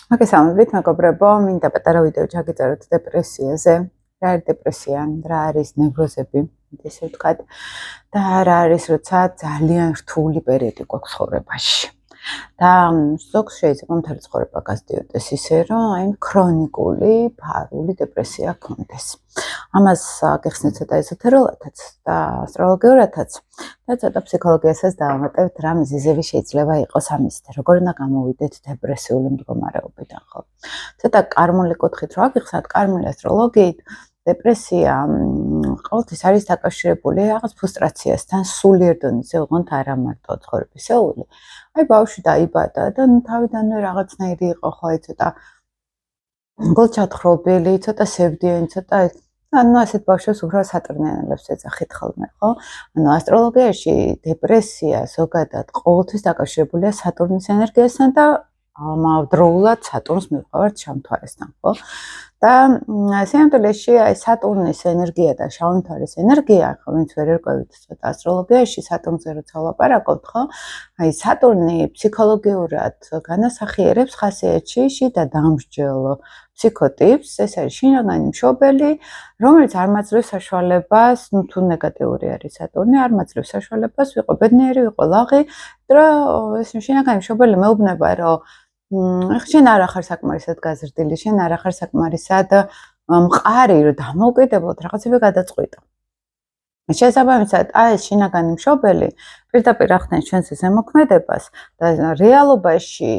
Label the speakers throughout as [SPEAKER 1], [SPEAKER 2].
[SPEAKER 1] მოგესალმებით, მეგობრებო, მინდა პატარა ვიდეო ჩაგიწეროთ დეპრესიაზე. რა არის დეპრესია, რა არის ნევროზები, ესე ვთქვათ, და რა არის, როცა ძალიან რთული პერიოდი გვაქვს ცხოვრებაში. და ზოგს შეიძლება მთელი ცხოვრება გასდიოდეს ისე, რომ აი ქრონიკული, ფარული დეპრესია გქონდეს. ამას გეხსნით ცოტა ეზოთეროლათაც და ასტროლოგიურათაც და ცოტა ფსიქოლოგიასაც დავამატებთ, რა მიზეზები შეიძლება იყოს ამისთ, როგორ უნდა გამოვიდეთ დეპრესიული მდგომარეობიდან, ხო? ცოტა კარმული კუთხით რო აგიხსნათ, კარმული ასტროლოგიით დეპრესია ყოველთვის არის დაკავშირებული რაღაც ფრუსტრაციასთან, სულიერ დონეზე, ოღონდ არა მარტო ცხოვრებისეული. აი ბავშვი დაიბადა და თავიდანვე რაღაცნაირი იყო, ხო, აი ცოტა გულჩათხრობილი, ცოტა სევდიანი, ცოტა ანუ ასეთ ბავშვებს უფრო სატრნიანელებს ეძახით ხოლმე, ხო? ანუ ასტროლოგიაში დეპრესია ზოგადად ყოველთვის დაკავშირებულია სატურნის ენერგიასთან და ამავდროულად სატურნს მივყავართ შავმთვარესთან, ხო? და სიამტვილეში აი სატურნის ენერგია და შავმთვარის ენერგია, ხო, ვინც ვერ ერკვევით ცოტა ასტროლოგიაში სატურნზე როცა ვლაპარაკობთ, ხო? აი სატურნი ფსიქოლოგიურად განასახიერებს ხასიათში შიდა დამსჯელ ფსიქოტიპს, ეს არის შინაგანი მშობელი, რომელიც არ მაძლევს საშუალებას, ну თუ ნეგატიური არის სატურნი, არ მაძლევს საშუალებას ვიყო ბედნიერი, ვიყო ლაღი, და ეს შინაგანი მშობელი მეუბნება, რომ შენ არ ახარ საკმარისად გაზრდილი, შენ არ ახარ საკმარისად მყარი, რომ დამოუკიდებლად რაღაცები გადაწყვიტო. შესაბამისად, აი ეს შინაგანი მშობელი პირდაპირ ახდენს ჩვენს ზემოქმედებას და რეალობაში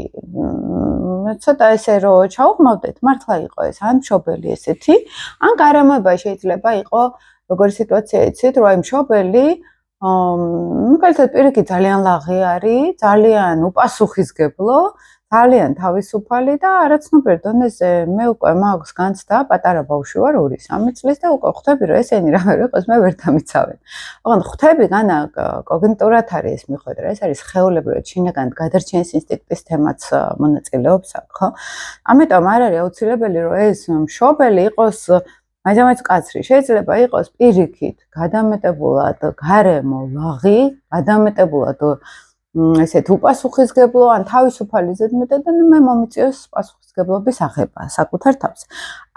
[SPEAKER 1] ცოტა ესე რომ ჩაუღმავდეთ, მართლა იყო ეს ან მშობელი ესეთი, ან გარემოება შეიძლება იყო როგორი სიტუაცია იცით, რომ აი მშობელი მაგალითად პირიქით ძალიან ლაღი არის, ძალიან უპასუხისგებლო, ძალიან თავისუფალი და არაცნობილ დონეზე მე უკვე მაქვს განცდა, პატარა ბავშვი ვარ 2-3 წლის და უკვე ხვდები რომ ესენი რა ვერ იყოს, მე ვერ დამიცავენ. ოღონდ ხვდები განა კოგნიტურად არის ეს მიხვედრა, ეს არის სხეულებრივად შინაგანად გადარჩენის ინსტინქტის თემაც მონაწილეობს აქ, ხო? ამიტომ არ არის აუცილებელი რომ ეს მშობელი იყოს მაინც კაცრი, შეიძლება იყოს პირიქით გადამეტებულად გარემო ლაღი, გადამეტებულად ესეთ უპასუხისგებლო ან თავისუფალი ზედმეტად და მე მომიწევს პასუხისგებლობის აღება საკუთარ თავს.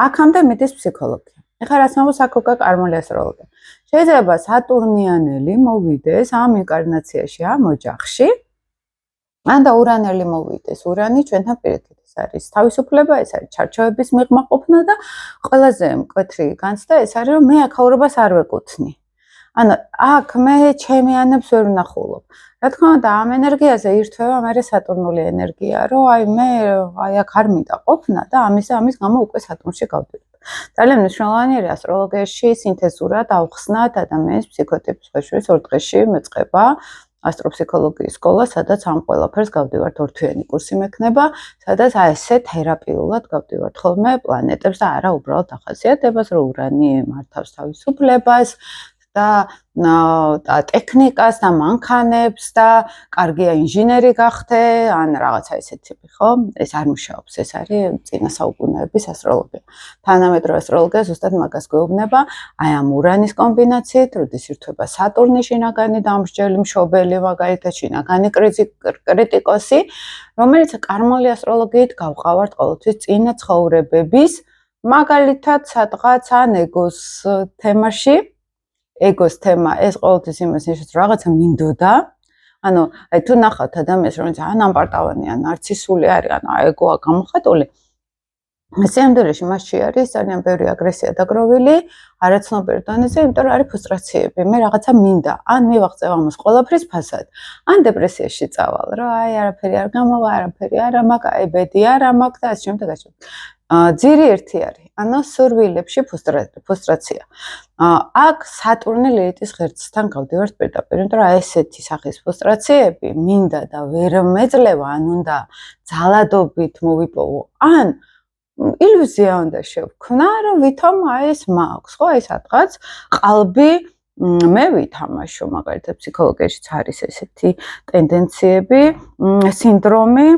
[SPEAKER 1] აქამდე მიდის ფსიქოლოგია. ეხლა რაც მოგვს აქ უკვე კარმული ასტროლოგია. შეიძლება სატურნიანელი მოვიდეს ამ ინკარნაციაში, ამ ოჯახში, ან და ურანელი მოვიდეს. ურანი ჩვენთან პირიქით არის თავისუფლება, ეს არის ჩარჩოების მიღმაყოფნა და ყველაზე მკვეთრი განცდა ეს არის რომ მე აქაურობას არ ვეკუთვნი. ანუ აქ მე ჩემი ანებს ვერ ვნახულობ. რა თქმა უნდა, ამ ენერგიაზე ირთვება მე სატურნული ენერგია, რომ აი მე აი აქ არ მინდა ყოფნა და ამის გამო უკვე სატურნში გავდივარ. ძალიან მნიშვნელოვანი არის ასტროლოგიაში სინთეზურად ავხსნათ ადამიანის ფსიქოტიპს, ხოშვის ორ დღეში მეწყება ასტროფსიქოლოგიის სკოლა, სადაც ამ ყველაფერს გავდივართ ორთვიანი კურსი მექნება, სადაც აი ესე თერაპიულად გავდივართ ხოლმე პლანეტებს და არა უბრალოდ ახასიათებას, რომ ურანი მართავს თავისუფლებას და ტექნიკას და მანქანებს და კარგია ინჟინერი გახდე, ან რაღაცა ესეთი, ხო? ეს არ მუშაობს, ეს არის წინა საუკუნეების ასტროლოგია. თანამედროვე ასტროლოგია ზუსტად მაგას გვეუბნება, აი ამ ურანის კომბინაციით, როდის ირთვება სატურნის შინაგანი დამსჯელი მშობელი, მაგალითად შინაგანი კრიტიკოსი, რომელიც კარმული ასტროლოგიით გავყავართ ყოველთვის წინა ცხოვრებების, მაგალითად სადღაც ან ეგოს თემაში. ეგოს თემა ეს ყოველთვის იმას ნიშნავს, რომ რაღაცა მინდოდა. ანუ აი თუ ნახავთ ადამიანს, რომელიც ან ამპარტავანი, ან ნარცისული არის, ან ეგოა გამოხატული, სიამოვნებაში მასში არის ძალიან ბევრი აგრესია დაგროვილი, არაცნობილი დონეზე, იმიტომ რომ არის ფრუსტრაციები. მე რაღაცა მინდა, ან მივაღწევ ამას ყველაფრის ფასად, ან დეპრესიაში წავალ, რომ აი არაფერი არ გამოვა, არაფერი არა მაქვს, აი ბედი არა მაქვს და ასე შემდეგ. ძირი ერთი არის, ანუ სურვილებში ფრუსტრაცია. აქ სატურნი ლილითის ღერცთან გავდივართ პირდაპირ, იმიტომ რომ ესეთი სახის ფრუსტრაციები მინდა და ვერ მეძლევა, ან უნდა ძალადობით მოვიპოვო, ან ილუზია უნდა შევქმნა, რომ ვითომ აი ეს მაქვს, ხო, აი სადღაც ყალბი მე ვითამაშო, მაგალითად ფსიქოლოგიაშიც არის ესეთი ტენდენციები, სინდრომი,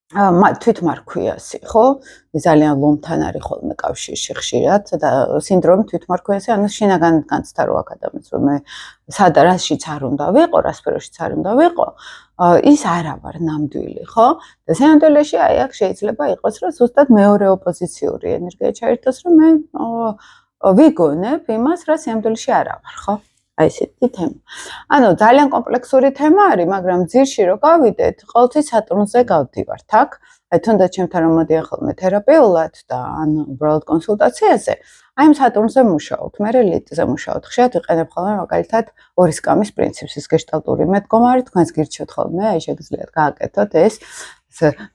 [SPEAKER 1] თვითმარქვიასი, ხო? ძალიან ლომთან არის ხოლმე კავშირში ხშირად და სინდრომი თვითმარქვიასი, ანუ შინაგან განცდა რო აქ ადამიანს რომ მე რაშიც არ უნდა ვიყო, რა სფეროშიც არ უნდა ვიყო, ის არა ვარ ნამდვილი, ხო? და სინამდვილეში აი აქ შეიძლება იყოს, რომ ზუსტად მეორე ოპოზიციური ენერგია ჩაერთოს, რომ მე ვიგონებ იმას, რა სინამდვილეში არა ვარ, ხო? აი ესეთი თემა. ანუ ძალიან კომპლექსური თემა არის, მაგრამ ძირში რო გავიდეთ, ყოველთვის სატურნზე გავდივართ აქ. აი თუნდაც ჩემთან რომ მოდიან ხოლმე თერაპიულად და ან უბრალოდ კონსულტაციაზე, აი ამ სატურნზე მუშაობთ, მე რელიტზე მუშაობთ. ხშირად ვიყენებ ხოლმე მაგალითად ორი სკამის პრინციპს, ის გეშტალტური მედგომარი, თქვენს გირჩევთ ხოლმე, აი შეგიძლიათ გააკეთოთ ეს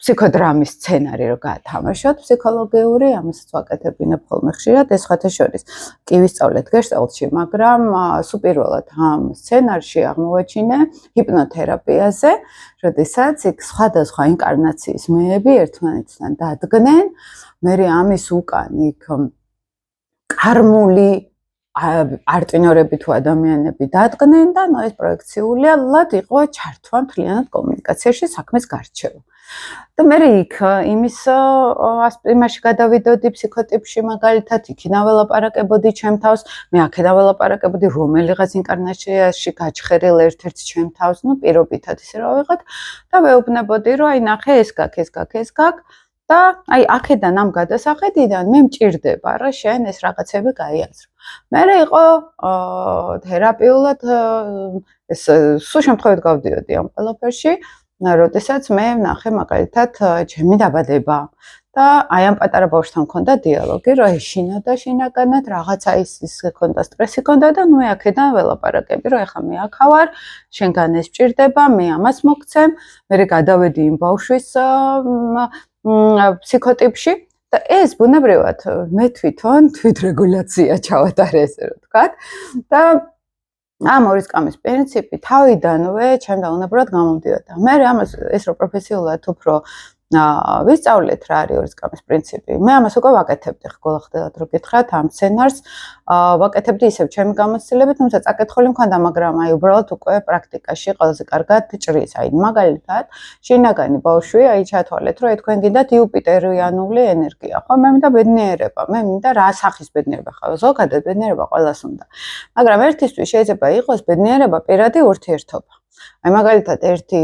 [SPEAKER 1] ფსიქოდრამის სცენარი რო გაათამაშოთ ფსიქოლოგიური, ამასაც ვაკეთებინებ ხოლმე ხშირად, ეს სხვათა შორის კი ვისწავლეთ გეშტალტში, მაგრამ სუპირველად ამ სცენარში აღმოვაჩინე ჰიპნოთერაპიაზე, როდესაც იქ სხვადასხვა ინკარნაციის მეები ერთმანეთთან დადგნენ, მე ამის უკან იქ კარმული არტვინორები თუ ადამიანები დადგნენ და ნუ ეს პროექციულად იყო ჩართვა მთლიანად კომუნიკაციაში საქმის გარჩევა. და მე იქ იმაში გადავიდოდი ფსიქოტიპში მაგალითად იქინა ველაპარაკებოდი ჩემ თავს, მე აქედა ველაპარაკებოდი რომელიღაც ინკარნაციაში გაჩხერილ ერთ-ერთ ჩემ თავს, ნუ პირობითად ისე რა ვიღოთ და ვეუბნებოდი რომ აი ნახე ეს გაქ და აი აქედან ამ გადასახედიდან მე მჭირდება რა შენ ეს რაღაცები გაიაზრო. მე იყო თერაპიულად ეს სულ შემთხვევით გავდიოდი ამ ყველაფერში, როდესაც მე ვნახე მაგალითად ჩემი დაბადება და აი ამ პატარა ბავშვთან მქონდა დიალოგი, რომ ეშინა და შინაგანად რაღაცა ის ქონდა სტრესი ქონდა და ნუ აქედან ველაპარაკები, რომ ეხა მე აქ ვარ, შენგან ეს მჭირდება, მე ამას მოგცემ, მე გადავედი იმ ბავშვის ფსიქოტიპში და ეს ბუნებრივად მე თვითონ თვითრეგულაცია ჩავატარე ესე რომ ვთქვათ და ამ ორი სკამის პრინციპი თავიდანვე ჩემ დაუნებურად გამომდიოდა. მე ამას ეს რო პროფესიულად უფრო ვისწავლეთ რა არის ორი სკამის პრინციპი. მე ამას უკვე ვაკეთებდი, გულახდილად რო გითხრათ, ამ სცენარს ვაკეთებდი ისევ ჩემი გამოცდილებით, თუმცა წაკითხული მქონდა, მაგრამ აი უბრალოდ უკვე პრაქტიკაში ყველაზე კარგად ჭრის. აი მაგალითად, შინაგანი ბავშვი, აი ჩათვალეთ, რომ თქვენ გინდათ იუპიტერიანული ენერგია, ხო? მე მინდა ბედნიერება, მე მინდა რა სახის ბედნიერება ხარ? ზოგადად ბედნიერება ყველას უნდა. მაგრამ ერთისთვის შეიძლება იყოს ბედნიერება პირადი ურთიერთობა. აი მაგალითად ერთი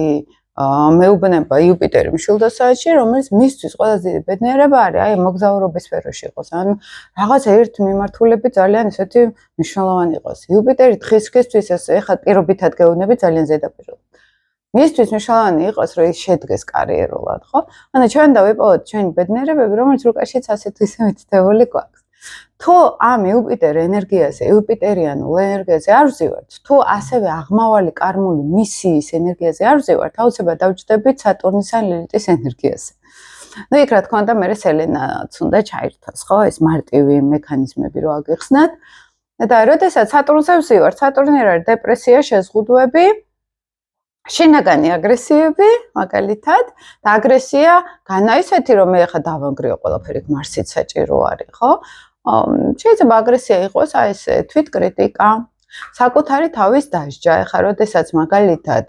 [SPEAKER 1] მეუბნება იუპიტერი მშვილდოსაათში, რომელიც მისთვის ყველაზე დიდი ბედნიერება არის, აი მოგზაურობის სფეროში იყოს, ანუ რაღაცა ერთ მიმართულები ძალიან ისეთი მნიშვნელოვანი იყოს. იუპიტერი დღისთვის ეხლა პირობითად გეუბნები ძალიან ზედაპირულად. მისთვის მნიშვნელოვანი იყოს, რომ ის შედგეს კარიერულად, ხო? ანუ ჩვენ დავიპოვოთ ჩვენი ბედნიერებები, რომელიც რუკაშიც ასეთ ისე მითითებული გვაქვს. თუ ამ იუპიტერ ენერგიაზე, იუპიტერიანულ ენერგიაზე არ ვზივართ, თუ ასევე აღმავალი კარმული მისიის ენერგიაზე არ ვზივართ, აუცილებლად დავჯდებით სატურნის ან ლილიტის ენერგიაზე. ნუ იქ რა თქმა უნდა, მე სელენაც უნდა ჩაირთოს, ხო? ეს მარტივი მექანიზმები რო აგიხსნათ. და როდესაც სატურნზე ვზივართ, სატურნი არის დეპრესია, შეზღუდვები, შინაგანი აგრესიები, მაგალითად, და აგრესია განა ისეთი, რომ მე ახლა დავანგრიო ყველაფერი, მარსიც საჭირო არის, ხო? შეიძლება აგრესია იყოს აი ეს თვითკრიტიკა, საკუთარი თავის დასჯა, ეხლა როდესაც მაგალითად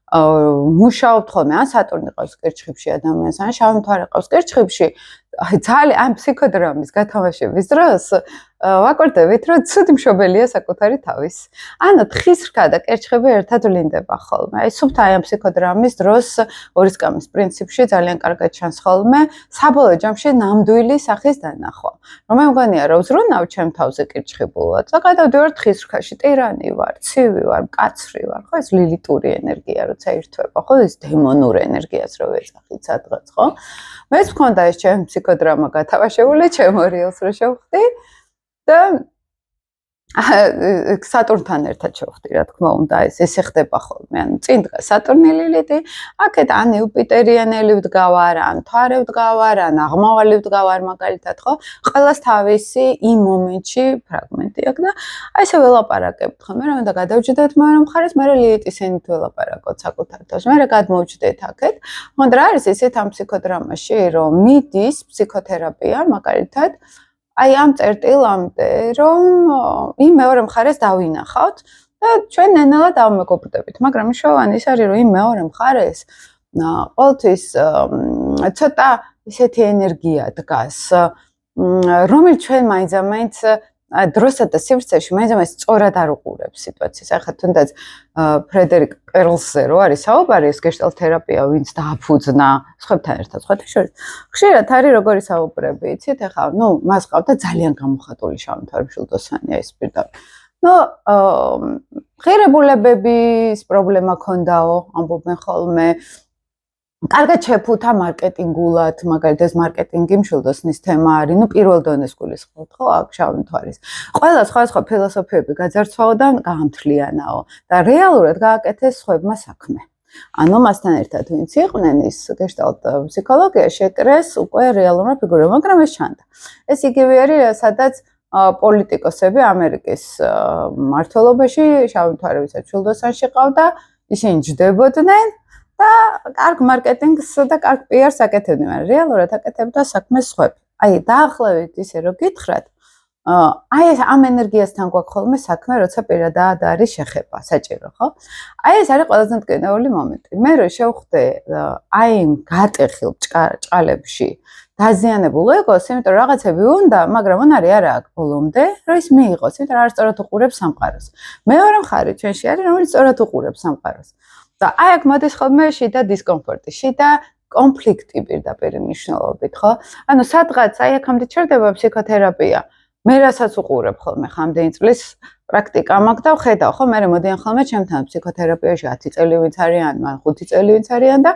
[SPEAKER 1] მუშაობთ ხოლმე, ან სატურნი ყავს კერჩხიბში ადამიანს, ან შავი მთვარე ყავს კერჩხიბში, აი ძალიან ამ ფსიქოდრამის გათამაშების დროს ვაკვირდებით, რომ ცუდი მშობელია საკუთარი თავის. ანუ თხის რქა და კერჩხები ერთად ვლინდება ხოლმე. აი სუფთა ამ ფსიქოდრამის დროს ორი სკამის პრინციპში ძალიან კარგად ჩანს ხოლმე საბოლოო ჯამში ნამდვილი სახის დანახვა. რომ მე მგონია, რომ ვზრუნავ ჩემ თავზე კერჩხებულად და გადავდივარ თხის რქაში, ტირანი ვარ, ცივი ვარ, მკაცრი ვარ, ხო ეს ლილიტური ენერგია როცა ირთვება, ხო ეს დემონურ ენერგიას რო ვეძახით სადღაც, ხო? მეც მქონდა ეს ჩემი ფსიქოდრამა გათამაშებული, ჩემო რეალს რო შევხვდი და სატურნთან ერთად შევხვდი, რა თქმა უნდა, ესე ხდება ხოლმე. ანუ წინ დგას სატურნი ლილიტი, აქეთ ან იუპიტერიანელი ვდგავარ, ან მთვარე ვდგავარ, ან აღმავალი ვდგავარ მაგალითად, ხო? ყველას თავისი იმ მომენტში ფრაგმენტი აქვს და აი ესე ველაპარაკებთ ხოლმე, რომ უნდა გადავჯდეთ მაგრამ მხარეს, მე ლილიტის ენით ველაპარაკოთ საკუთარ თავს. მე გადმოვჯდეთ აქეთ. მაგრამ რა არის ესეთ ამ ფსიქოდრამაში, რომ მიდის ფსიქოთერაპია მაგალითად აი ამ წერტილამდე, რომ იმ მეორე მხარეს დავინახავთ და ჩვენ ნენელა დავმეგობრდებით, მაგრამ მნიშვნელოვანი ის არის, რომ იმ მეორე მხარეს ყოველთვის ცოტა ისეთი ენერგია დგას, რომელიც ჩვენ მაინც დროსა და სივრცეში მაინც სწორად არ უყურებს სიტუაციას. ახლა თუნდაც ფრედერიკ პერლსზე რო არის საუბარი, ეს გეშტალტ თერაპია, ვინც დააფუძნა სხვებთან ერთად, სხვათა შორის. ხშირად არის როგორი საუბრები, იცით? ახლა, მას ყავდა ძალიან გამოხატული შავმთვარე ეს პირდაპირ. ღირებულებების პრობლემა ქონდაო, ამბობენ ხოლმე. კარგად შეფუთა მარკეტინგულად, მაგალითად მარკეტინგი მშვილდოსნის თემა არის, პირველ დონეს გულისხმობთ, ხო, აქ შავი მთვარის. ყველა სხვა ფილოსოფიები გაძარცვაო და გაამთლიანაო და რეალურად გააკეთეს სხვებმა საქმე. ანუ მასთან ერთად ვინც იყვნენ ის გეშტალტ ფსიქოლოგია შეკრეს უკვე რეალურმა ფიგურებმა, მაგრამ ეს ჩანდა. ეს იგივე არის, სადაც პოლიტიკოსები ამერიკის მმართველობაში შავი მთვარე ვისაც მშვილდოსანში ყავდა, ისინი ჯდებოდნენ და კარგ მარკეტინგს და კარგ PR-ს აკეთებდნენ, მაგრამ რეალურად აკეთებდა საქმეს სხვები. აი, დაახლოებით ისე რომ გითხრათ, აი ეს ამ ენერგიასთან გვაქვს ხოლმე საქმე, როცა პირადად არის შეხება, საჭირო, ხო? აი ეს არის ყველაზე მტკივნეული მომენტი. მე რო შევხვდე აი იმ გატეხილ ჭყალებში დაზიანებულ ეგოს, იმიტომ რომ რაღაცები უნდა, მაგრამ უნარი არა აქვს ბოლომდე, რომ ის მიიღოს, იმიტომ რომ არ სწორად უყურებს სამყაროს. მეორე მხარე ჩვენში არის, რომელიც სწორად უყურებს სამყაროს. და აი აქ მოდის ხოლმე შიდა დისკომფორტი, შიდა კონფლიქტი პირდაპირ მნიშვნელობით, ხო? ანუ სადღაც აი აქამდე ჩერდება ფსიქოთერაპია. მე რასაც უყურებ ხოლმე ხამდენი წლის პრაქტიკა მაქვს და ვხედავ, ხო, მე მოდიან ხოლმე ჩემთან ფსიქოთერაპიაში 10 წელი ვინც არიან, მან 5 წელი ვინც არიან და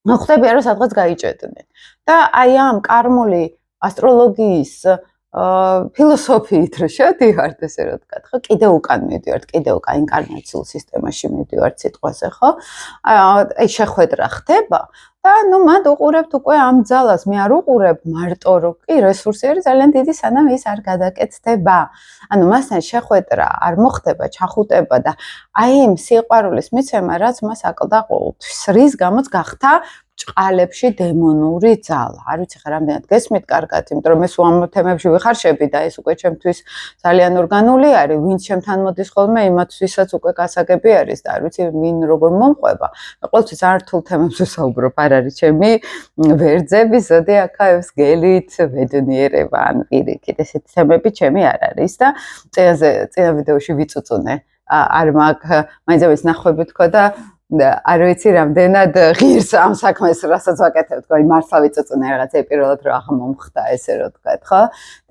[SPEAKER 1] ხვდები რომ სადღაც გაიჭედნენ. და აი ამ კარმული ასტროლოგიის ფილოსოფიით რო შევდივართ, ესე რომ ვთქვათ, ხო, კიდევ უკან მივდივართ, კიდევ უკან ინკარნაციულ სისტემაში მივდივართ სიტყვაზე, ხო? აი შეხვედრა ხდება და მანდ უყურებთ უკვე ამ ძალას, მე არ უყურებ მარტო რომ კი რესურსი არის ძალიან დიდი, სანამ ის არ გადაკეთდება. ანუ მასთან შეხვედრა არ მოხდება, ჩახუტება და აი იმ სიყვარულის მიცემა, რაც მას აკლდა ყოველთვის, რის გამოც გახდა ჭყალებში დემონური ძალა. არ ვიცი ხა რამდენად გესმით კარგად, იმიტომ რომ ეს ამ თემებში ვიხარშები და ეს უკვე ჩემთვის ძალიან ორგანული არის, ვინც ჩემთან მოდის ხოლმე, იმათვისაც უკვე გასაგები არის და არ ვიცი ვინ როგორ მომყვება. ყოველთვის არ რთულ თემებზე ვსაუბრობ, არ არის ჩემი ვერძები, ზოდიაქოს გელით, ბედნიერება, ან პირიქით, ესეთი თემები ჩემი არ არის და წინა ვიდეოში ვიწუწუნე. არ მაქვს მაინც ნახვები თქო და არ ვიცი რამდენად ღირს ამ საქმეს რასაც ვაკეთებ თქო, მართლა ვიწუწუნე რაღაცა პირველად რომ ახლა მომხდა ესე რომ თქვა, ხო?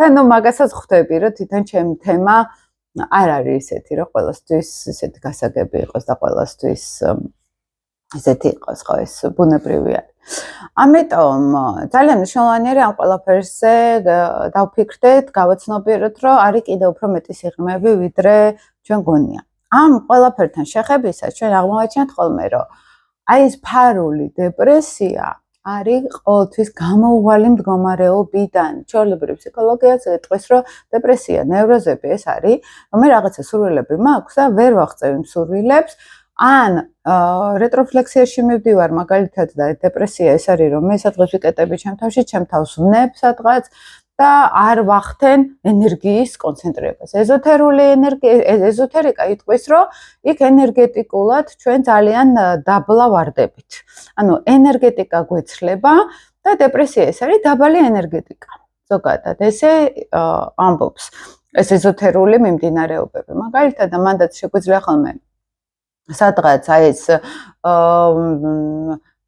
[SPEAKER 1] და მაგასაც ხვდები რომ თვითონ ჩემი თემა არ არის ისეთი რომ ყველასთვის ისეთი გასაგები იყოს და ყველასთვის ესეთი იყოს, ხო, ეს ბუნებრივი არის. ამიტომ ძალიან მნიშვნელოვანი არის ამ ყველაფერზე დავფიქრდეთ, გავაცნობიეროთ, რომ არის კიდევ უფრო მეტი სიღრმეები, ვიდრე ჩვენ გონია. ამ ყველაფერთან შეხებისას ჩვენ აღმოვაჩენთ ხოლმე, რომ აი ეს ფარული დეპრესია არის ყოველთვის გამოუვალი მდგომარეობიდან. ჩვეულებრივ ფსიქოლოგიაც ეტყვის, რომ დეპრესია, ნევროზები ეს არის, რომ მე რაღაცა სურვილები მაქვს და ვერ ვაღწევ იმ სურვილებს, ან რეტროფლექსიაში მივდივარ მაგალითად და დეპრესია ეს არის, რომ მე სადღაც ვიკეტები ჩემ თავში, ჩემ თავს ვნებ სადღაც და არ ვახდენ ენერგიის კონცენტრირებას. ეზოთერული ენერგია, ეზოთერიკა იტყვის, რომ იქ ენერგეტიკულად ჩვენ ძალიან დაბლა ვარდებით. ანუ ენერგეტიკა გვეცლება და დეპრესია ეს არის დაბალი ენერგეტიკა. ზოგადად ესე ამბობს ეს ეზოთერული მიმდინარეობები. მაგალითად, მანდაც შეგვიძლია ხოლმე სადღაც აი ეს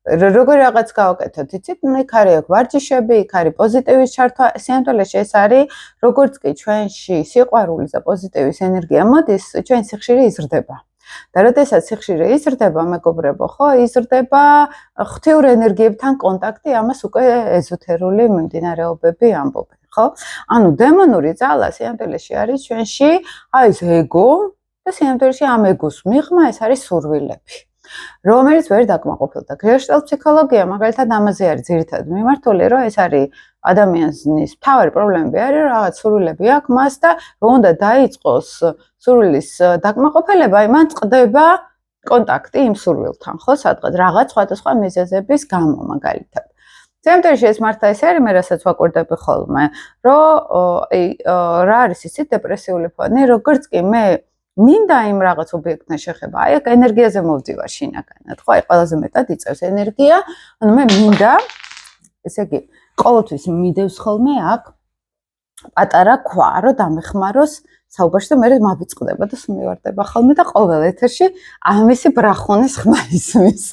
[SPEAKER 1] როგორ რაღაც გავაკეთოთ, იცით? იქ არის ვარჯიშები, იქ არის პოზიტივის ჩართვა, სიამთვალეში ეს არის, როგორც კი ჩვენში სიყვარულის და პოზიტივის ენერგია მოდის, ჩვენ სიხშირე იზრდება. და როდესაც სიხშირე იზრდება, მეგობრებო, ხო, იზრდება ღვთიურ ენერგიებთან კონტაქტი, ამას უკვე ეზოთერული მიმდინარეობები ამბობენ, ხო? ანუ დემონური ძალა სიამთვალეში არის ჩვენში, აი ეს ეგო და სიამთვალეში ამ ეგოს მიღმა ეს არის სურვილები. რომელიც ვერ დაკმაყოფილდა. გეშტალტ ფსიქოლოგია მაგალითად ამაზე არის ძირითადად მიმართული, რომ ეს არის ადამიანის მთავარი პრობლემები არის, რომ რაღაც სურვილები აქვს მას და რომ უნდა დაიწყოს სურვილის დაკმაყოფილება, მან წყდება კონტაქტი იმ სურვილთან, ხო, სადღაც რაღაც სხვადასხვა მიზეზების გამო მაგალითად. ზემდეში ეს მართლა ეს არის, მე რასაც ვაკვირდები ხოლმე, რომ რა არის ისიც დეპრესიული ფონი, როგორც კი მე მინდა იმ რაღაც ობიექტთან შეხება, აი აქ ენერგიაზე მოვდივარ შინაგანად, ხო? აი ყველაზე მეტად იწევს ენერგია, ანუ მე მინდა, ესე იგი, ყოველთვის მიდევს ხოლმე აქ პატარა ქვა, რომ დამეხმაროს საუბარში და მე მავიწყდება და მივარდება ხოლმე და ყოველ ეთერში ამისი ბრახონის ხმა ისმის.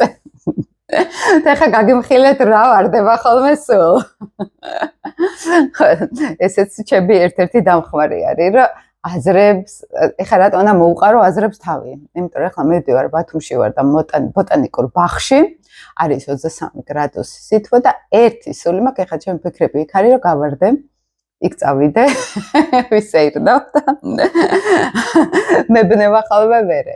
[SPEAKER 1] და ხა გაგიმხილეთ რა ვარდება ხოლმე სულ. ესეც ჩემი ერთ-ერთი დამხმარე არის, რომ აზრებს, ეხლა რატომ უნდა მოუყარო აზრებს თავი? იმიტომ რომ ეხლა მივდივარ ბათუმში ვარ და ბოტანიკურ ბაღში, არის 23 გრადუსი სითბო და ერთი სული მაქვს, ეხლა ჩემი ფიქრები იქ არის, რომ გავარდე, იქ წავიდე, ვისეირნო და მებნება ხოლმე მერე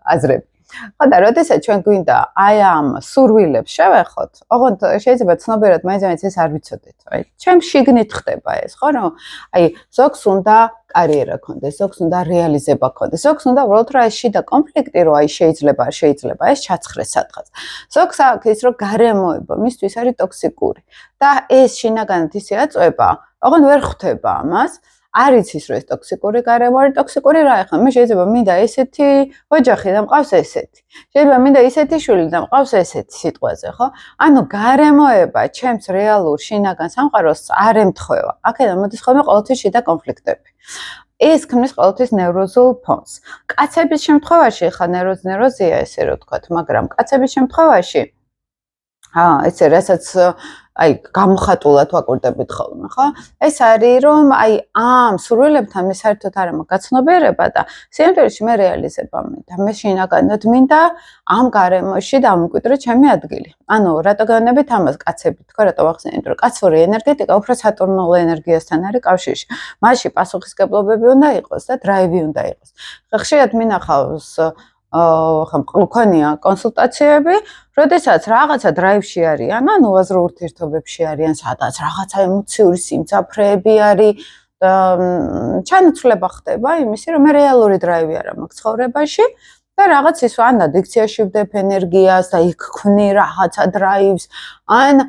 [SPEAKER 1] აზრები. ხო და როდესაც ჩვენ გვინდა აი ამ სურვილებს შევეხოთ, ოღონდ შეიძლება ცნობიერად მაინც ეს არ ვიცოდეთ. აი, ჩემ შიგნით ხდება ეს, ხო, რომ აი ზოგს უნდა კარიერა ქონდეს, ზოგს უნდა რეალიზება ქონდეს, ზოგს უნდა უბრალოდ რა ეს შიდა კონფლიქტი, რომ აი შეიძლება ეს ჩაცხრეს სადღაც. ზოგს აქვს ის, რომ გარემოება მისთვის არის ტოქსიკური და ეს შინაგანად ისე აწובה, ოღონდ ვერ ხვდება ამას. არის ის რომ ეს ტოქსიკური გარემო არის ტოქსიკური რა ახლა მე შეიძლება მინდა ესეთი ოჯახი და მყავს ესეთი შეიძლება მინდა ისეთი შვილი და მყავს ესეთი სიტყვაზე ხო ანუ გარემოება ჩემს რეალურ შინაგან სამყაროს არ ემთხვევა აქედან მოდის ხოლმე ყოველთვის შიდა კონფლიქტები ეს ქმნის ყოველთვის ნევროზულ ფონს კაცების შემთხვევაში ხა ნევროზია ესე რომ ვთქვათ მაგრამ კაცების შემთხვევაში ესე რასაც აი გამოხატულად ვაკურდებით ხოლმე, ხო? ეს არის რომ აი ამ სურვილებთან მე საერთოდ არ მაქვს გაცნობიერება და სიამოვნებაში მე რეალიზება მინდა. მე შინაგანად მინდა ამ გარემოში დამკვიდრე ჩემი ადგილი. ანუ რატო განებით ამას კაცები თქვა, რატო ვახსენეთ, რომ კაცური ენერგეტიკა უფრო სატურნულ ენერგიასთან არის კავშირში. მასში პასუხისგებლობები უნდა იყოს და დრაივი უნდა იყოს. ხშირად მინახავს ხომ მქონია კონსულტაციები, როდესაც რაღაცა დრაივში არიან, ანუ აზრო ურთიერთობებში არიან, სადაც რაღაცა ემოციური სიმძაფრეები არის და ჩანაცვლება ხდება იმისი, რომ მე რეალური დრაივი არ მაქვს ცხოვრებაში და რაღაც ის ან ადიქციაში ვდებ ენერგიას და იქ ქმნი რაღაცა დრაივს, ან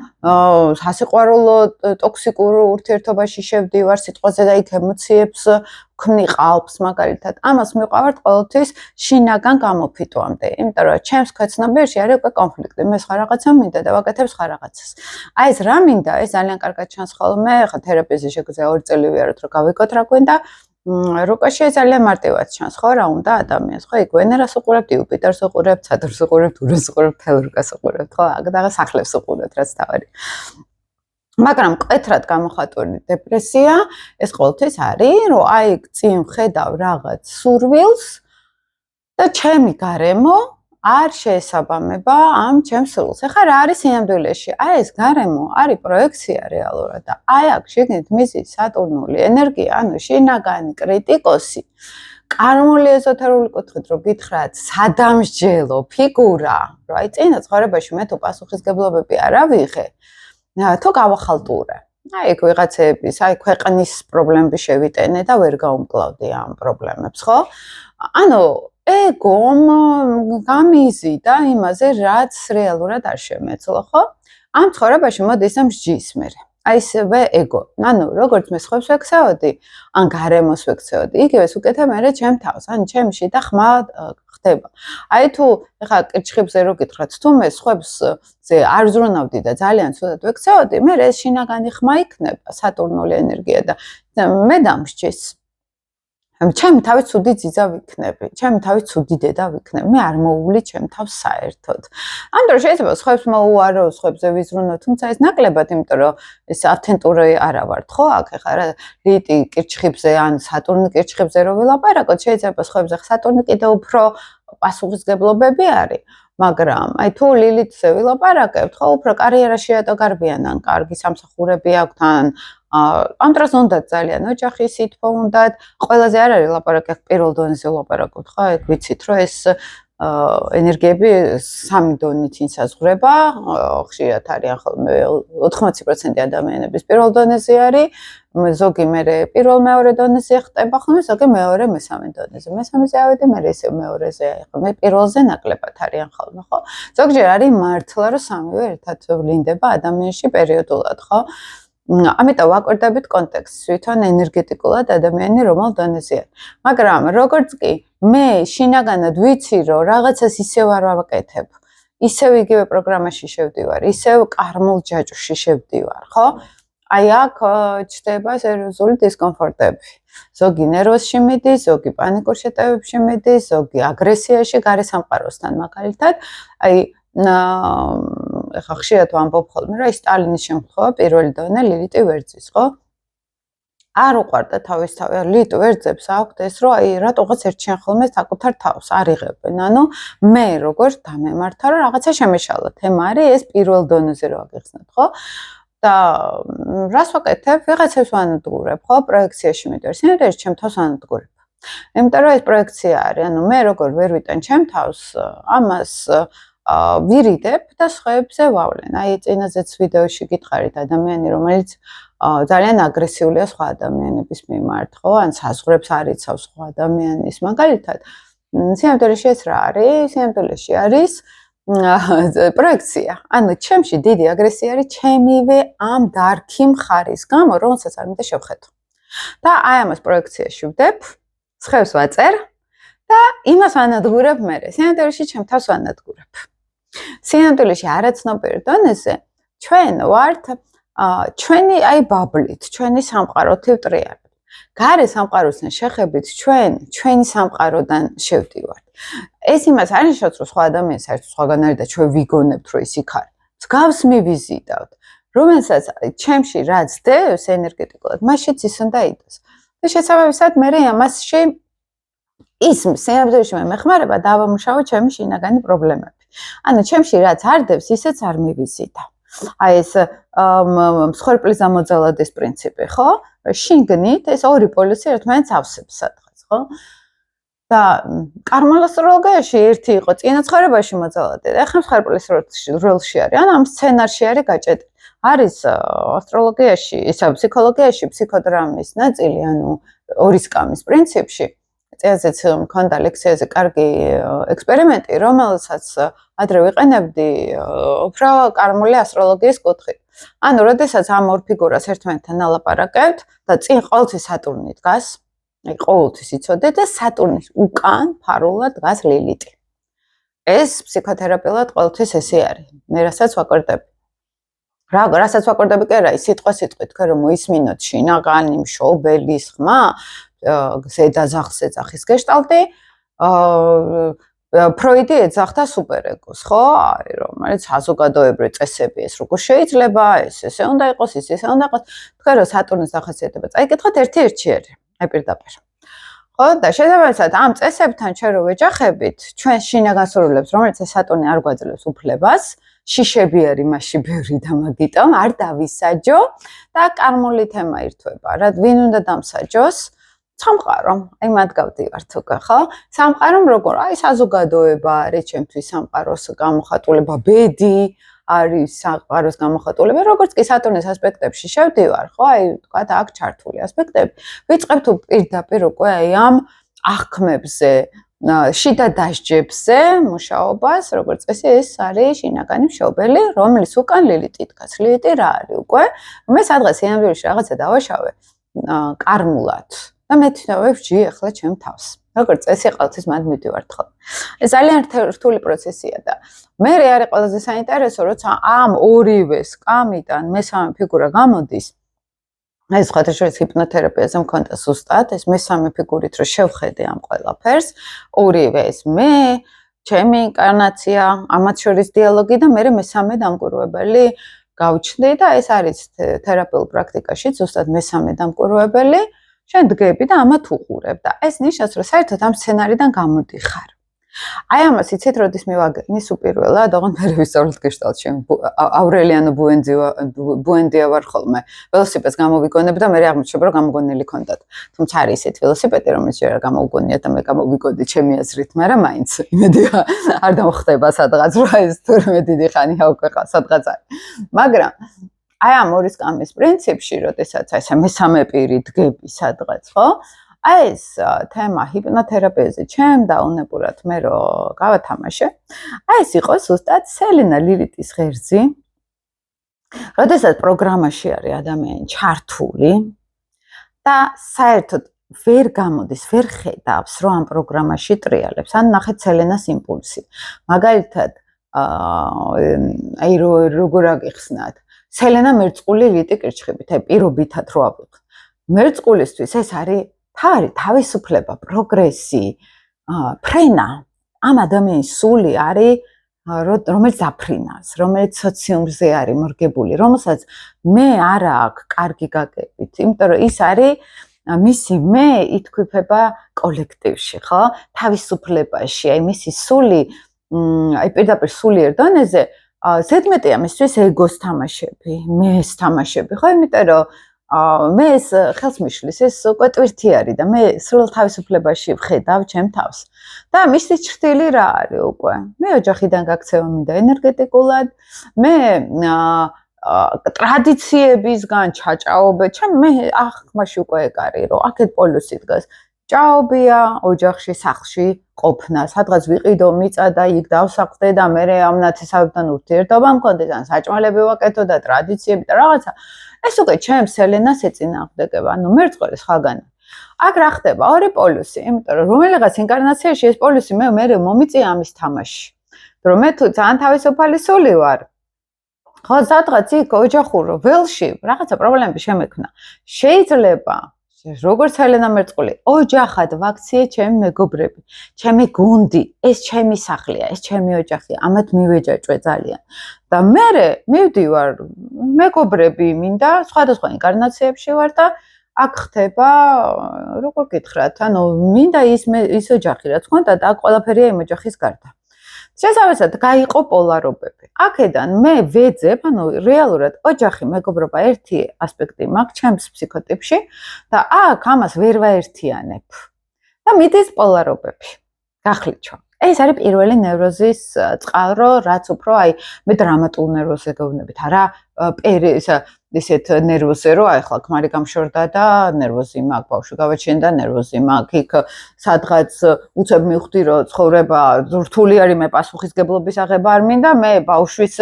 [SPEAKER 1] სასიყვარულო ტოქსიკურ ურთიერთობაში შევდივარ სიტყვაზე და იქ ემოციებს ქმნი ყალბს მაგალითად. ამას მივყავართ ყოველთვის შინაგან გამოფიტვამდე, იმიტომ რომ ჩემს ქვეცნობიერში არის უკვე კონფლიქტი. მე სხვა რაღაცა მინდა და ვაკეთებ სხვა რაღაცას. აი ეს რა მინდა, ეს ძალიან კარგად ჩანს ხოლმე, ხა თერაპიაში შეგვიძლია 2 წელი ვიაროთ, რომ გავიგოთ რა გვინდა. რუკაში ძალიან მარტივად ჩანს, ხო, რა უნდა ადამიანს, ხო, იქ ვენერას უყურებთ, იუპიტერს უყურებთ, სატურნს უყურებთ, ურანს უყურებთ, თელურკას უყურებთ, ხო, და სახლებს უყურებთ, რაც თავარი. მაგრამ მკვეთრად გამოხატული დეპრესია ეს ყოველთვის არის, რომ აი წინ ხედავ რაღაც სურვილს და ჩემი გარემო არ შეესაბამება ამ ჩემს სურვილს. ეხლა რა არის სინამდვილეში? აი ეს გარემო არის პროექცია რეალურად და აი აქ შეგნით მიზის სატურნული ენერგია, ანუ შინაგანი კრიტიკოსი, კარმული ეზოთერული კუთხით რო გითხრათ, სადამსჯელო ფიგურა, რომ აი წინა ცხოვრებაში მე თუ პასუხისგებლობები არ ავიღე თუ გავახალტურე. აი ეგ ვიღაცების, აი ქვეყნის პრობლემები შევიტენე და ვერ გაუმკლავდი ამ პრობლემებს, ხო? ანუ ეგომ გამიზიდა იმაზე, რაც რეალურად არ შემეძლო, ხო? ამ ცხოვრებაში მოდის ამ მსჯის მე. აი ესევე ეგო. ანუ როგორც მე სხვებს ვექცეოდი, ან გარემოს ვექცეოდი, იგივეს უკეთებ მე ჩემ თავს, ან ჩემში და ხმა ხდება. აი თუ ეხლა კირჩხიბზე რო გითხრათ, თუ მე სხვებზე არ ზრუნავდი და ძალიან ცუდად ვექცეოდი, მე ეს შინაგანი ხმა იქნება, სატურნული ენერგია და მე დამსჯის. ჩემი თავი ცუდი ძიძა ვიქნები, ჩემი თავი ცუდი დედა ვიქნები, მე არ მოუვლი ჩემ თავს საერთოდ. ამიტომ შეიძლება სხვებს მოუარო, სხვებზე ვიზრუნო, თუმცა ეს ნაკლებად, იმიტომ რომ ეს ავთენტური არა ვართ, ხო? აქ ეხლა რა ლიტი კირჩხიბზე ან სატურნი კირჩხიბზე რო ვილაპარაკოთ, შეიძლება სხვებზე სატურნი კიდევ უფრო პასუხისგებლობები არის. მაგრამ აი თუ ლილითზე ვილაპარაკებთ, ხო, უფრო კარიერაში ატოგარბიან, ან კარგი სამსახურები აქვთ, ან ამ დროს უნდათ ძალიან ოჯახის სითბო უნდათ, ყველაზე არ არის ლაპარაკი აქ პირველ დონეზე ვილაპარაკოთ, ხო, ეგ ვიცით, რომ ეს ენერგიები 3 დონით ინსაზღვრება, ხშირად არიან ხოლმე 80% ადამიანების პირველ დონეზე არის, ზოგი მერე პირველ მეორე დონეზე ხდება ხოლმე, ზოგი მეორე მესამე დონეზე. მესამეზე ავედი, მერე ისევ მეორეზე აიღო. მე პირველზე ნაკლებად არიან ხოლმე, ხო? ზოგჯერ არის მართლა, რომ სამივე ერთად ვლინდება ადამიანში პერიოდულად, ხო? ამიტომ ვაკვირდებით კონტექსტს, თვითონ ენერგეტიკულად ადამიანი რომელ დონეზეა. მაგრამ როგორც კი მე შინაგანად ვიცი, რომ რაღაცას ისევ არ ვაკეთებ, ისევ იგივე პროგრამაში შევდივარ, ისევ კარმულ ჯაჭვში შევდივარ, ხო? აი აქ ჩდება სერიოზული დისკომფორტები. ზოგი ნერვოსში მიდის, ზოგი პანიკურ შეტევებში მიდის, ზოგი აგრესიაში გარე სამყაროსთან მაგალითად. აი ეხა ხშირად ვამბობ ხოლმე, რომ სტალინის შემთხვევა პირველი დონე ლილიტი ვერძის, ხო? არ უყვარდა თავისთავად ლილიტ ვერძებს აქვთ ეს, რომ აი რატოღაც ერჩიან ხოლმე საკუთარ თავს, არ იღებენ. ანუ მე როგორ დამემართა, რომ რაღაცა შემეშალა. თემა არის ეს პირველ დონეზე რო აგიხსნათ, ხო? და რას ვაკეთებ? ვიღაცებს ვანადგურებ, ხო? პროექციაში მიდევარ. სინამდვილეში ჩემ თავს ვანადგურებ. იმიტომ რომ ეს პროექცია არის, ანუ მე როგორ ვერ ვიტან ჩემ თავს, ამას ვირიდებ და სხვებზე ვავლენ. აი წინაზეც ვიდეოში გითხარით ადამიანი, რომელიც ძალიან აგრესიულია სხვა ადამიანების მიმართ, ხო? ან საზღვრებს არ იცავს სხვა ადამიანის. მაგალითად, სინამდვილეში ეს რა არის? სინამდვილეში არის პროექცია. ანუ ჩემში დიდი აგრესია არის ჩემივე ამ დარქი მხარის გამო, რომელსაც არ მინდა შევხედო. და აი ამას პროექციაში ვდებ, სხევს ვაწერ და იმას ვანადგურებ მე. სინამდვილეში ჩემ თავს ვანადგურებ. სინამდვილეში არაცნობიერ დონეზე ჩვენ ვართ ჩვენი აი ბაბლით, ჩვენი სამყაროთი ვტრიალებით. გარე სამყაროსთან შეხებით ჩვენი სამყაროდან შევდივართ. ეს იმას არ ნიშნავს, რომ სხვა ადამიანს საერთოდ სხვაგან არის და ჩვენ ვიგონებთ, რომ ის იქ არის. მსგავს მივიზიდავთ, რომელსაც ჩემში რაც დევს ენერგეტიკულად, მასშიც ის უნდა იდოს. და შესაბამისად მე ამასში ის სინამდვილეში მე მეხმარება დავამუშავო ჩემი შინაგანი პრობლემები. ანუ ჩემში რაც არ დევს, ისეც არ მივიზიდავ. აი ეს მსხვერპლის ამოძალადის პრინციპი, ხო? შინგნით ეს ორი პოლუსი ერთმანეთს ავსებს სადღაც, ხო? და კარმულ ასტროლოგიაში ერთი იყო წინა ცხოვრებაში მოძალადე და ახლა მსხვერპლის როლში არის. ანუ ამ სცენარში არის გაჭედი. არის ასტროლოგიაში, ისა ფსიქოლოგიაში ფსიქოდრამის ნაწილი, ანუ ორი სკამის პრინციპში. წინაზეც მქონდა ლექციაზე კარგი ექსპერიმენტი, რომელსაც ადრე ვიყენებდი უფრო კარმული ასტროლოგიის კუთხით. ანუ, როდესაც ამ ორ ფიგურას ერთმანეთთან ალაპარაკებთ და წინ ყოველთვის სატურნი დგას, აი ყოველთვის იცოდეთ და სატურნის უკან ფარულად დგას ლილიტი. ეს ფსიქოთერაპიულად ყოველთვის ესე არის. მე რასაც ვაკვირდები. რასაც ვაკვირდები კი არა, სიტყვით თქვენ რომ მოისმინოთ შინაგანი მშობელის ხმა, ზედაზახს გეშტალტი, ფროიდი ეძახდა სუპერეგოს, ხო? აი, რომელიც საზოგადოებრივი წესები ეს როგორ შეიძლება, ესე უნდა იყოს, ესე უნდა იყოს. თქვენ რომ სატურნის დახასიათება წაიკითხოთ ერთი-ერთიერი, აი პირდაპირ. ხო, და შესაბამისად ამ წესებთან ჩვენ რო ვეჯახებით, ჩვენ შინაგან სურვილებს, რომელიც სატურნი არ გვაძლევს უფლებას, შიშები არის მასში ბევრი და მაგიტომ არ დავისაჯო და კარმული თემა ირთვება. რა ვინ უნდა დამსაჯოს? სამყარო, აი მათ გავდივართ უკვე, ხო? სამყარომ როგორ? აი საზოგადოება არის ჩემთვის სამყაროს გამოხატულება, ბედი არის სამყაროს გამოხატულება, როგორც კი სატურნის ასპექტებში შევდივარ, ხო? აი თქვათ აქ ჩართული ასპექტები. ვიწყებთ პირდაპირ უკვე აი ამ აღქმებზე, შიდა დასჯებზე მუშაობას, როგორც წესი ეს არის შინაგანი მშობელი, რომლის უკან ლილიტი დგას. ლილიტი რა არის უკვე? მე სადღაც სინამდვილეში რაღაცა დავაშავე კარმულად. და მე თვითონ ვჯი ახლა ჩემ თავს. როგორც წესი ყოველთვის მათ მივდივართ ხოლმე. ეს ძალიან რთული პროცესია და მე არის ყველაზე საინტერესო, როცა ამ ორივე სკამიდან მესამე ფიგურა გამოდის. ეს ხათაშორის ჰიპნოთერაპიაზე მქონდა ზუსტად ეს მესამე ფიგურით რომ შევხედე ამ ყველაფერს, ორივე ეს მე, ჩემი ინკარნაცია, ამათ შორის დიალოგი და მე მესამე დამკვირვებელი გავჩნდი და ეს არის თერაპიულ პრაქტიკაში ზუსტად მესამე დამკვირვებელი. შენ დგები და ამათ უყურებ და ეს ნიშნავს, რომ საერთოდ ამ სცენარიდან გამოდიხარ. აი ამას იცით, როდის მივაგენი სუპირველად, ოღონდ მე ვისწავლეთ გეშტალტში. ავრელიანო ბუენდია ვარ ხოლმე. ველოსიპედს გამოვიგონებ და მე აღმოჩნდა, რომ გამოგონილი ქონდათ. თუმცა არის ესეთი ველოსიპედი, რომელიც ჯერ გამოგონია და მე გამოვიგონდი ჩემი აზრით, მაგრამ მაინც იმედი არ დამხდება სადღაც, რა ეს თურმე დიდი ხანია უკვე სადღაც არის. მაგრამ აი ამ ორი სკამის პრინციპში, როდესაც აი მესამე პირი დგები სადღაც, ხო? აი ეს თემა ჰიპნოთერაპიაზე ჩემ დაუნებურად მე რო გავათამაშე. აი ეს იყო ზუსტად სელინა ლილიტის ღერძი. როდესაც პროგრამაში არის ადამიანი ჩართული და საერთოდ ვერ გამოდის, ვერ ხედავს, რომ ამ პროგრამაში ტრიალებს. ან ნახეთ სელენას იმპულსი. მაგალითად, აი როგორ აგიხსნათ. სელენა მერწყული ლიტი კირჩხებით, აი პირობითად რო ავიღოთ. მერწყულისთვის ეს არის თავისუფლება, პროგრესი, ფრენა. ამ ადამიანის სული არის რომელიც აფრინავს, რომელიც სოციუმზე არის მორგებული, რომელსაც მე არა აქვს კარგი გაგებით, იმიტომ რომ ის არის მისი მე ითქვიფება კოლექტივში, ხო? თავისუფლებაში, აი მისი სული, აი პირდაპირ სულიერ დონეზე, ზედმეტია მისთვის ეგოს თამაშები, მეს თამაშები, ხო? იმიტომ რომ მე ეს ხელს მიშლის, ეს უკვე ტვირთი არის და მე სრულ თავისუფლებაში ვხედავ ჩემ თავს. და მისი ჭრილი რა არის უკვე? მე ოჯახიდან გაქცევა მინდა ენერგეტიკულად, მე ტრადიციებისგან ჩაჭაობე, მე ახმაში უკვე ეგ არის, რომ აქეთ პოლუსი დგას. ჭაობია ოჯახში, სახლში ყოფნა, სადღაც ვიყიდო მიწა და იქ დავსაყდე და მე ამ ნათესავებთან ურთიერთობა მქონდეს, ან საჭმელები ვაკეთო და ტრადიციები და რაღაცა. ეს უკვე ჩემს სელენას ეწინააღმდეგება, ანუ მერწყულის ხალგან. აქ რა ხდება? ორი პოლუსი, იმიტომ რომ რომელიღაც ინკარნაციაში ეს პოლუსი მე მომიწია ამის თამაში. რომ მე თუ ძალიან თავისუფალი სული ვარ, ხო, სადღაც იქ ოჯახურ ველში რაღაცა პრობლემები შემექმნა. შეიძლება როგორც სელენა მერწყული, ოჯახად ვაქციე ჩემი მეგობრები, ჩემი გუნდი, ეს ჩემი სახლია, ეს ჩემი ოჯახია, ამათ მივეჯაჭვე ძალიან. და მე მივდივარ მეგობრები მინდა, სხვადასხვა ინკარნაციებში ვარ და აქ ხდება, როგორ გითხრათ, ანუ მინდა ის ოჯახი რაც ხონდა და აქ ყველაფერია იმ ოჯახის გარდა. შესაბამისად, გაიყო პოლარობები. აქედან მე ვეძებ, ანუ რეალურად ოჯახი, მეგობრობა ერთი ასპექტი მაქვს ჩემს ფსიქოტიპში და აქ ამას ვერ ვაერთიანებ. და მიდის პოლარობები. გახლით čo. ეს არის პირველი ნევროზის წყარო, რაც უფრო აი მე დრამატულ ნერვოზე გეუბნებით, არა ისეთ ნერვოზე, რომ აი ხლა ქმარი გამშორდა და ნერვოზი მაქვს, ბავშვი გავაჩენდა, ნერვოზი მაქვს, იქ სადღაც უცებ მივხვდი, რომ ცხოვრება რთული არის, მე პასუხისგებლობის აღება არ მინდა, მე ბავშვის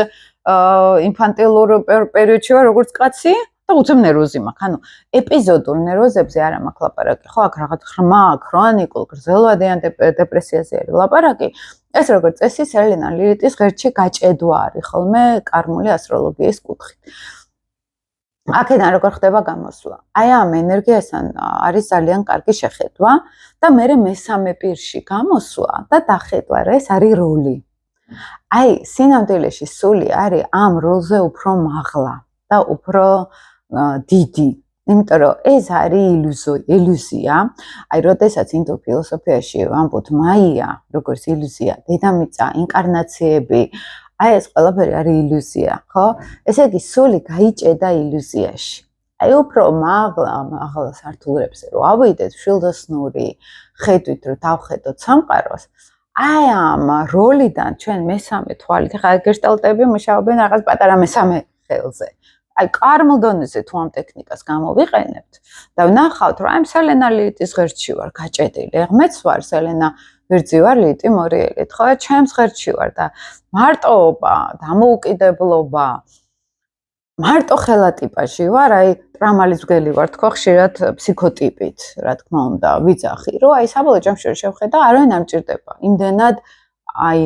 [SPEAKER 1] ინფანტილურ პერიოდში ვარ, როგორც კაცი და უცებ ნერვოზი მაქვს. ანუ ეპიზოდურ ნერვოზებზე არა მაქვს ლაპარაკი, ხო, აქ რაღაც ხრმა, ქრონიკულ, გრძელვადიან დეპრესიაზე არის ლაპარაკი. ეს როგორც წესი სელენა ლილიტის ღერჩი გაჭედვა არის ხოლმე კარმული ასტროლოგიის კუთხით. აქედან როგორ ხდება გამოსვლა? აი ამ ენერგიასთან არის ძალიან კარგი შეხედვა და მე მესამე პირში გამოსვლა და დახედვა, რა ეს არის როლი. აი სინამდვილეში სული არის ამ როლზე უფრო მაღლა და უფრო დიდი. იმიტომ რომ ეს არის ილუზია. აი როდესაც ინდურ ფილოსოფიაში ვამბობთ მაია, როგორც ილუზია, დედამიწა, ინკარნაციები, აი ეს ყველაფერი არის ილუზია, ხო? ესე იგი სული გაიჭედა ილუზიაში. აი უფრო მაღლა სართულებზე რო ავიდეთ, შილდოსნური ხედვით რო დავხედოთ სამყაროს, აი ამ როლიდან ჩვენ მესამე თვალით, ხა გეშტალტები მუშაობენ რაღაც პატარა მესამე ხელზე. აი კარმულ დონეზე თუ ამ ტექნიკას გამოვიყენებთ და ვნახავთ, რომ აი სელენა ლილიტის ღერჩი ვარ გაჭედილი, მეც ვარ სელენა ვერძი ვარ ლილიტი მორიელით, ხო, ჩემს ღერჩი ვარ და მარტოობა, დამოუკიდებლობა, მარტო ხელატიპაში ვარ, აი ტრამალის მგელი ვარ, თქო ხშირად ფსიქოტიპით, რა თქმა უნდა, ვიძახი, რომ აი საბოლოო ჯამში შევხედა, არავინ არ მჭირდება, იმდენად აი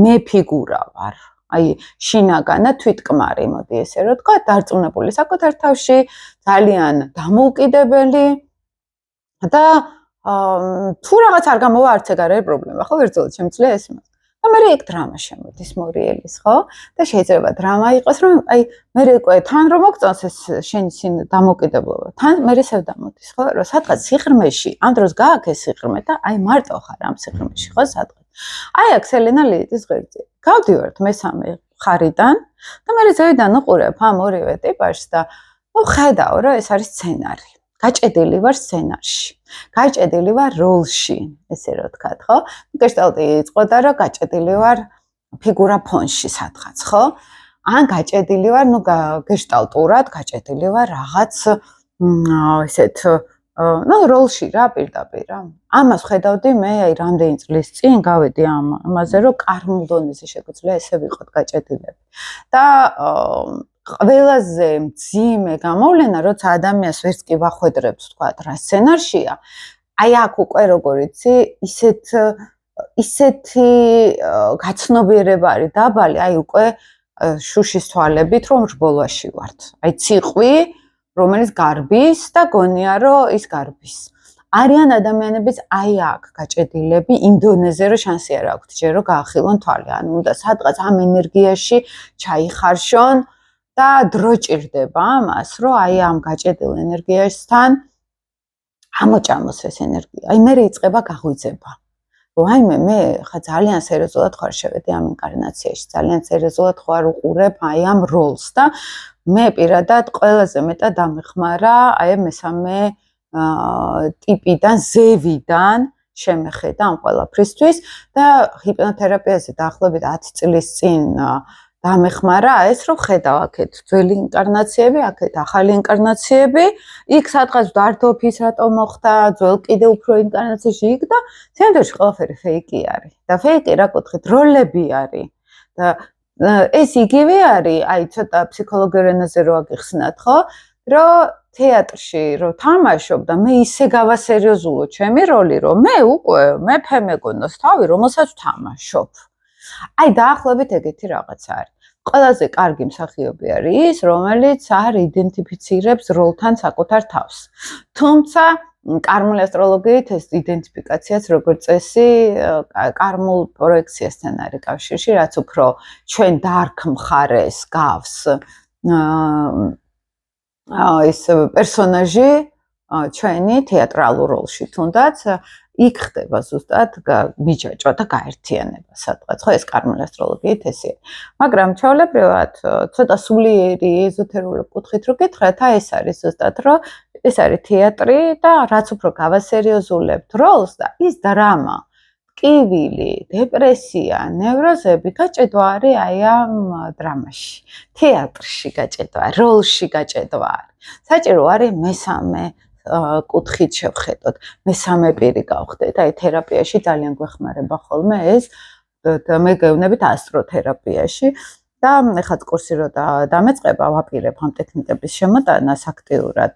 [SPEAKER 1] მე ფიგურა ვარ. აი შინაგანა თვითკმარი, მოდი ესე რომ თქვა, დარწმუნებული საკუთარ თავში, ძალიან დამოუკიდებელი და თუ რაღაც არ გამოვა, არც ეგ არ არის პრობლემა, ხო, ვერძოლად შემიძლია ეს იმას. და მე იქ დრამა შემოდის მორიელის, ხო? და შეიძლება დრამა იყოს, რომ აი მე უკვე თან რომ მოგწონს ეს შენი დამოუკიდებლობა, თან მე ისევ დამოდის, ხო? რომ სადღაც სიღრმეში, ამ დროს გააქეს სიღრმე და აი მარტო ხარ ამ სიღრმეში, ხო, სადღაც. აი აქ სელენა ლილიტის ღერძი. გავდივართ მესამე ხარიდან და მე ზევიდან უყურებ ამ ორივე ტიპажს და ნუ ხედავ, რომ ეს არის სცენარი. გაჭედილი ვარ სცენარში. გაჭედილი ვარ როლში, ესე რომ ვთქვათ, ხო? გეშტალტი იწყოდა, რომ გაჭედილი ვარ ფიგურა ფონში სადღაც, ხო? ან გაჭედილი ვარ, ნუ გეშტალტურად გაჭედილი ვარ რაღაც ესეთ ну როლში რა პირდაპირ რა. ამას ხედავდი მე აი რამდენი წლის წინ გავედი ამაზე რომ კარმულ დონეზე შეგვიძლია ესე ვიყოთ გაჭედილები. და ყველაზე მძიმე გამოვლენა როცა ადამიანს ვერც კი ვახვედრებს თქვა რა სცენარშია, აი აქ უკვე როგორ იცი, ისეთი გაცნობიერება არის დაბალი, აი უკვე შუშის თვალებით რომ რბოლაში ვართ. აი ციყვი რომელიც გარბის და გონია რომ ის გარბის. არიან ადამიანებიც აი აქ გაჭედილები იმ დონეზე რომ შანსი არ აქვთ ჯერ რომ გაახილონ თვალი. ანუ უნდა სადღაც ამ ენერგიაში ჩაიხარშონ და დრო ჭირდება ამას რომ აი ამ გაჭედილ ენერგიასთან ამოჭამოს ეს ენერგია. აი მე იწყება გაღვიძება. რაიმე მე ხა ძალიან სერიოზულად ხარ შევედი ამ ინკარნაციაში. ძალიან სერიოზულად ხარ უყურებ აი ამ როლს და მე პირადად ყველაზე მეტად დამეხმარა აი მესამე ტიპიდან ზევიდან შემეხედა ამ ყველაფრისთვის და ჰიპნოთერაპიაზე დაახლოებით 10 წლის წინ დამეხმარა ეს რომ ხედავ აქეთ ძველი ინკარნაციები, აქეთ ახალი ინკარნაციები, იქ სადღაც ვდარდობ ის რატომ მოხდა, ძველ კიდე უფრო ინკარნაციაში იქ და ცენტრში ყველაფერი ფეიკი არის. და ფეიკი რა კუთხით როლები არის. და ეს იგივე არის, აი ცოტა ფსიქოლოგიურ ენაზე რო აგიხსნათ, ხო? რომ თეატრში რო თამაშობ და მე ისე გავასერიოზულო ჩემი როლი, რომ მე უკვე მეფე მეგონოს თავი, რომელსაც თამაშობ. აი დაახლოებით ეგეთი რაღაც არის. ყველაზე კარგი მსახიობი არის ის, რომელიც არ იდენტიფიცირებს როლთან საკუთარ თავს. თუმცა კარმული ასტროლოგიით ეს იდენტიფიკაციაც როგორც წესი კარმულ პროექციასთან არის კავშირში, რაც უფრო ჩვენ დარგ მხარეს გავს ეს პერსონაჟი ჩვენი თეატრალურ როლში, თუნდაც იქ ხდება ზუსტად მიჯაჭვა და გაერთიანება სადღაც, ხო ეს კარმული ასტროლოგიით ესეა. მაგრამ ჩვეულებრივად ცოტა სულიერი ეზოთერული კუთხით რო გითხრათ, ეს არის ზუსტად რომ ეს არის თეატრი და რაც უფრო გავასერიოზულებთ როლს და ის დრამა, ტკივილი, დეპრესია, ნევროზები გაჭედვა არის აი ამ დრამაში. თეატრში გაჭედვა, როლში გაჭედვა არის. საჭირო არის მესამე კუთხით შევხედოთ. მესამე პირი გავხდეთ. აი თერაპიაში ძალიან გვეხმარება ხოლმე ეს და მე გეუბნებით ასტროთერაპიაში და ეხლა კურსი რო დამეწყება, ვაპირებ ამ ტექნიკების შემოტანას აქტიურად.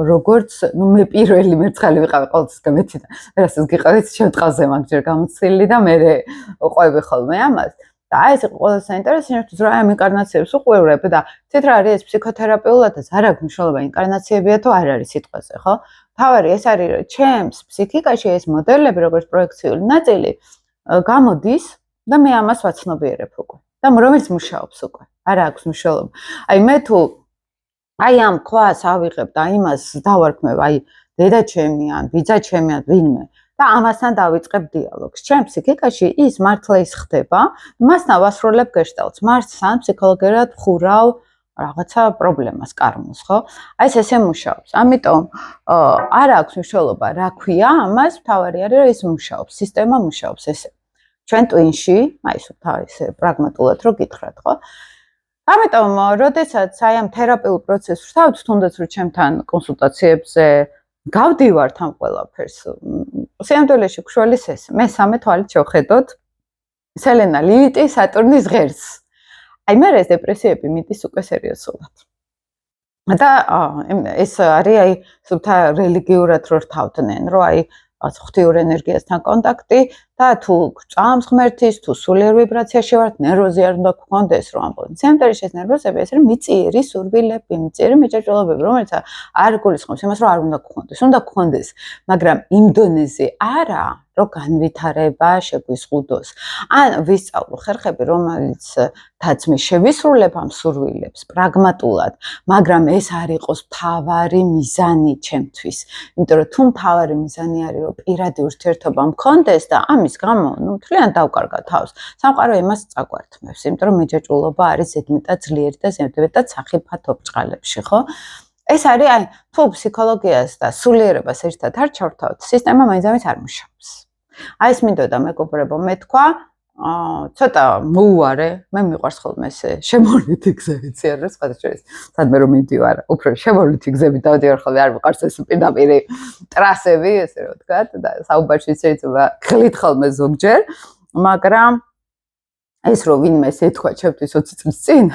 [SPEAKER 1] როგორც, ნუ მე პირველი მერცხალი ვიყავი ყოველთვის გამეცი და რასაც გიყავით შემტყავზე მაგჯერ გამოცილი და მე ყვები ხოლმე ამას. და აი ეს ყველა საინტერესო ის რა ამ ინკარნაციებს უყურებ და ცით რა არის ეს ფსიქოთერაპიულადაც არ აქვს მნიშვნელობა ინკარნაციებია თუ არ არის სიტყვაზე, ხო? თავარი ეს არის რომ ჩემს ფსიქიკაში ეს მოდელები როგორც პროექციული ნაწილი გამოდის და მე ამას ვაცნობიერებ უკვე. და რომელიც მუშაობს უკვე. არ აქვს მნიშვნელობა. აი მე თუ აი ამ ქვას ავიღებ და იმას დავარქმევ, აი დედა ჩემი ან ბიძა ჩემი ან ვინმე და ამასთან დავიწყებ დიალოგს. ჩემ ფსიქიკაში ის მართლა ის ხდება, მასთან ვასრულებ გეშტალტს. მარცხან ფსიქოლოგიურად ხურავ რაღაცა პრობლემას, კარმულს, ხო? აი ეს ესე მუშაობს. ამიტომ არ აქვს მნიშვნელობა რა ქვია ამას, თავარი არის რომ ის მუშაობს, სისტემა მუშაობს ესე. ჩვენ ტვინში, აი ესე პრაგმატულად რო გითხრათ, ხო? ამიტომ, როდესაც აი ამ თერაპიულ პროცესს ვთავთ, თუნდაც რომ ჩემთან კონსულტაციებზე გავდივართ ამ ყველაფერს. სიამდვილეში გშველის ეს მესამე თვალით შევხედოთ სელენა, ლილიტი, სატურნის ღერს. აი მე ეს დეპრესიები მიდის უკვე სერიოზულად. და ეს არის აი სულთა რელიგიურად რო რთავდნენ, რომ აი ღვთიურ ენერგიასთან კონტაქტი და თუ წამს ღმერთის, თუ სულიერ ვიბრაციაში ვართ, ნერვოზი არ უნდა გქონდეს, რომ ამბობენ. ცენტრში ეს ნერვოზები ეს არის მიწიერი სურვილები, მიწიერი მეჭაჭულობები, რომელიც არ გულისხმობს იმას, რომ არ უნდა გქონდეს. უნდა გქონდეს, მაგრამ იმ დონეზე არა, რომ განვითარება შეგვიზღუდოს. ან ვისწავლო ხერხები, რომელიც თაცმი შევისრულებ ამ სურვილებს პრაგმატულად, მაგრამ ეს არ იყოს მთავარი მიზანი ჩემთვის. იმიტომ რომ თუ მთავარი მიზანი არის, რომ პირადი ურთიერთობა მქონდეს და ამის გამო, ნუ თლიან დავკარგა თავს. სამყარო იმას წაგვართმევს, იმიტომ რომ მეჯაჭულობა არის ზედმეტად ძლიერი და ზედმეტად სახიფათო ბრწყალებში, ხო? ეს არის აი თუ ფსიქოლოგიას და სულიერებას ერთად არ ჩავთავთ, სისტემა მაინც არ მუშაობს. აი ეს მინდოდა მეგობრებო, მე თქვა, ცოტა მოუარე, მე მიყვარს ხოლმე ესე შემოვლითი გზებიც არა სხვადასხვა სადმე რომ მივდივარ, უფრო შემოვლითი გზებით დავდივარ ხოლმე, არ მიყვარს ეს პირდაპირი ტრასები, ესე რომ ვთქვათ და საუბარში შეიძლება გხლით ხოლმე ზოგჯერ, მაგრამ ეს რომ ვინმეს ეთქვა ჩემთვის 20 წლის წინ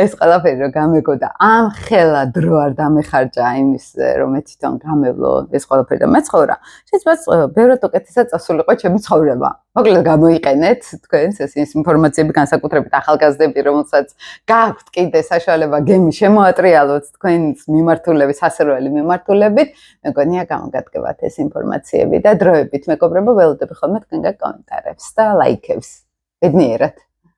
[SPEAKER 1] ეს ყველაფერი რომ გამეგო და ამ ხელა დრო არ დამეხარჯა იმის რომ მე თვითონ გამევლო ეს ყველაფერი და მეცხოვრა შეიძლება ბევრად უკეთესად წასულიყო ჩემი ცხოვრება მოკლედ გამოიყენეთ თქვენს ეს ინფორმაციები განსაკუთრებით ახალგაზრდები რომელსაც გაქვთ კიდე საშუალება გემი შემოატრიალოთ თქვენს მიმართულების სასურველი მიმართულებით მეგონია გამოგადგებათ ეს ინფორმაციები და დროებით მეგობრებო ველოდები ხოლმე თქვენგან კომენტარებს და ლაიქებს ბედნიერად